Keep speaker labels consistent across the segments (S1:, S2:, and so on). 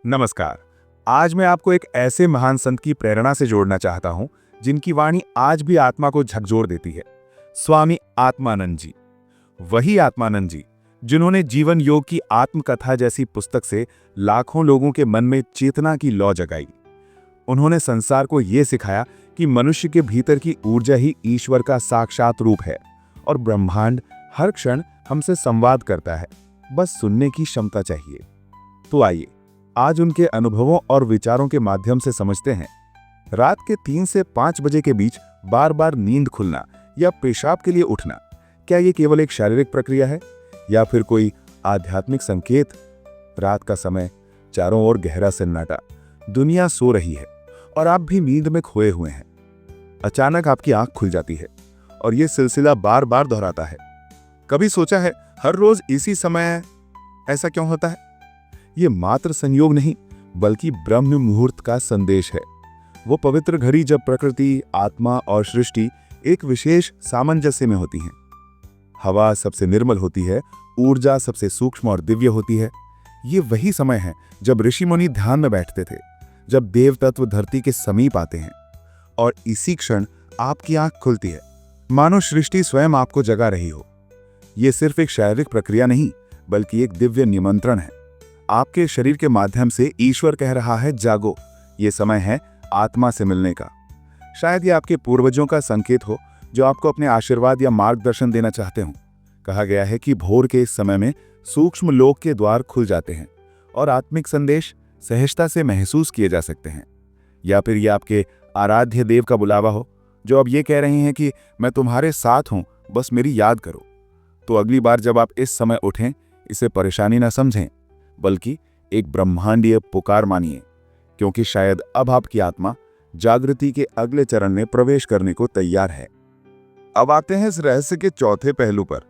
S1: नमस्कार। आज मैं आपको एक ऐसे महान संत की प्रेरणा से जोड़ना चाहता हूं जिनकी वाणी आज भी आत्मा को झकझोर देती है। स्वामी आत्मानंद जी। वही आत्मानंद जी जिन्होंने जीवन योग की आत्मकथा जैसी पुस्तक से लाखों लोगों के मन में चेतना की लौ जगाई। उन्होंने संसार को यह सिखाया कि मनुष्य के भीतर की ऊर्जा ही ईश्वर का साक्षात रूप है और ब्रह्मांड हर क्षण हमसे संवाद करता है, बस सुनने की क्षमता चाहिए। तो आइए आज उनके अनुभवों और विचारों के माध्यम से समझते हैं। रात के 3 से 5 बजे के बीच बार बार नींद खुलना या पेशाब के लिए उठना, क्या ये केवल एक शारीरिक प्रक्रिया है या फिर कोई आध्यात्मिक संकेत? रात का समय, चारों ओर गहरा सन्नाटा, दुनिया सो रही है और आप भी नींद में खोए हुए हैं। अचानक आपकी आंख खुल जाती है और यह सिलसिला बार बार दोहराता है। कभी सोचा है हर रोज इसी समय ऐसा क्यों होता है? ये मात्र संयोग नहीं बल्कि ब्रह्म मुहूर्त का संदेश है। वो पवित्र घड़ी जब प्रकृति, आत्मा और सृष्टि एक विशेष सामंजस्य में होती हैं। हवा सबसे निर्मल होती है, ऊर्जा सबसे सूक्ष्म और दिव्य होती है। ये वही समय है जब ऋषि मुनि ध्यान में बैठते थे, जब देव तत्व धरती के समीप आते हैं और इसी क्षण आपकी आंख खुलती है, मानो सृष्टि स्वयं आपको जगा रही हो। यह सिर्फ एक शारीरिक प्रक्रिया नहीं बल्कि एक दिव्य निमंत्रण है। आपके शरीर के माध्यम से ईश्वर कह रहा है, जागो, ये समय है आत्मा से मिलने का। शायद ये आपके पूर्वजों का संकेत हो जो आपको अपने आशीर्वाद या मार्गदर्शन देना चाहते हो। कहा गया है कि भोर के इस समय में सूक्ष्म लोक के द्वार खुल जाते हैं और आत्मिक संदेश सहजता से महसूस किए जा सकते हैं। या फिर ये आपके आराध्य देव का बुलावा हो जो अब ये कह रहे हैं कि मैं तुम्हारे साथ हूं, बस मेरी याद करो। तो अगली बार जब आप इस समय उठें, इसे परेशानी ना समझें बल्कि एक ब्रह्मांडीय पुकार मानिए, क्योंकि शायद अब आपकी आत्मा जागृति के अगले चरण में प्रवेश करने को तैयार है। अब आते हैं इस रहस्य के चौथे पहलू पर,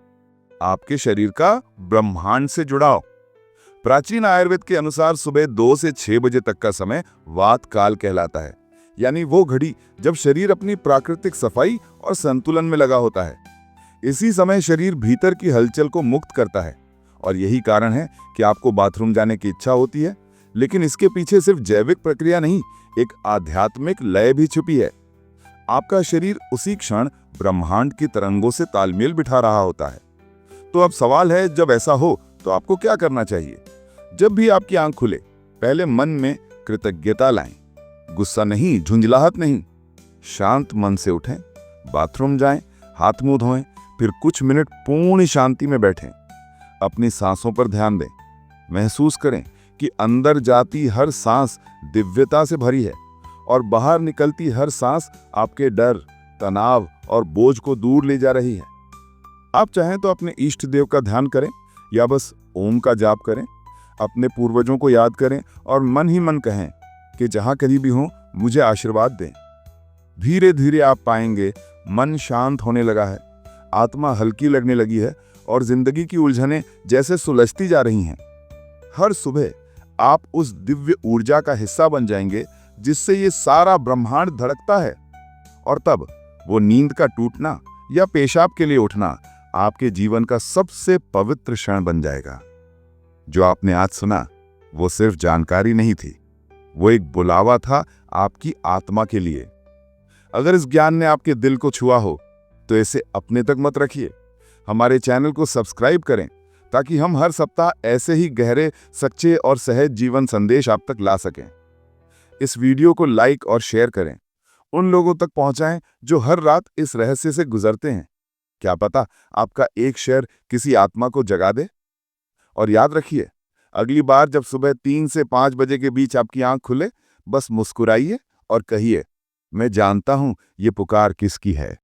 S1: आपके शरीर का ब्रह्मांड से जुड़ाव। प्राचीन आयुर्वेद के अनुसार सुबह 2 से 6 बजे तक का समय वात काल कहलाता है, यानी वो घड़ी जब शरीर अपनी प्राकृतिक सफाई और संतुलन में लगा होता है। इसी समय शरीर भीतर की हलचल को मुक्त करता है और यही कारण है कि आपको बाथरूम जाने की इच्छा होती है। लेकिन इसके पीछे सिर्फ जैविक प्रक्रिया नहीं, एक आध्यात्मिक लय भी छुपी है। आपका शरीर उसी क्षण ब्रह्मांड की तरंगों से तालमेल बिठा रहा होता है। तो अब सवाल है, जब ऐसा हो तो आपको क्या करना चाहिए? जब भी आपकी आंख खुले, पहले मन में कृतज्ञता लाएं। गुस्सा नहीं, झुंझलाहट नहीं, शांत मन से उठें, बाथरूम जाएं, हाथ मुंह धोएं, फिर कुछ मिनट पूर्ण शांति में बैठें। अपनी सांसों पर ध्यान दें। महसूस करें कि अंदर जाती हर सांस दिव्यता से भरी है और बाहर निकलती हर सांस आपके डर, तनाव और बोझ को दूर ले जा रही है। आप चाहें तो अपने इष्ट देव का ध्यान करें या बस ओम का जाप करें। अपने पूर्वजों को याद करें और मन ही मन कहें कि जहां कहीं भी हो मुझे आशीर्वाद दें। धीरे धीरे आप पाएंगे मन शांत होने लगा है, आत्मा हल्की लगने लगी है और जिंदगी की उलझनें जैसे सुलझती जा रही हैं। हर सुबह आप उस दिव्य ऊर्जा का हिस्सा बन जाएंगे जिससे ये सारा ब्रह्मांड धड़कता है। और तब वो नींद का टूटना या पेशाब के लिए उठना आपके जीवन का सबसे पवित्र क्षण बन जाएगा। जो आपने आज सुना वो सिर्फ जानकारी नहीं थी, वो एक बुलावा था आपकी आत्मा के लिए। अगर इस ज्ञान ने आपके दिल को छुआ हो तो इसे अपने तक मत रखिए। हमारे चैनल को सब्सक्राइब करें ताकि हम हर सप्ताह ऐसे ही गहरे, सच्चे और सहज जीवन संदेश आप तक ला सकें। इस वीडियो को लाइक और शेयर करें, उन लोगों तक पहुंचाएं जो हर रात इस रहस्य से गुजरते हैं। क्या पता आपका एक शेयर किसी आत्मा को जगा दे। और याद रखिए, अगली बार जब सुबह 3 से 5 बजे के बीच आपकी आंख खुले, बस मुस्कुराइए और कहिए, मैं जानता हूं ये पुकार किसकी है।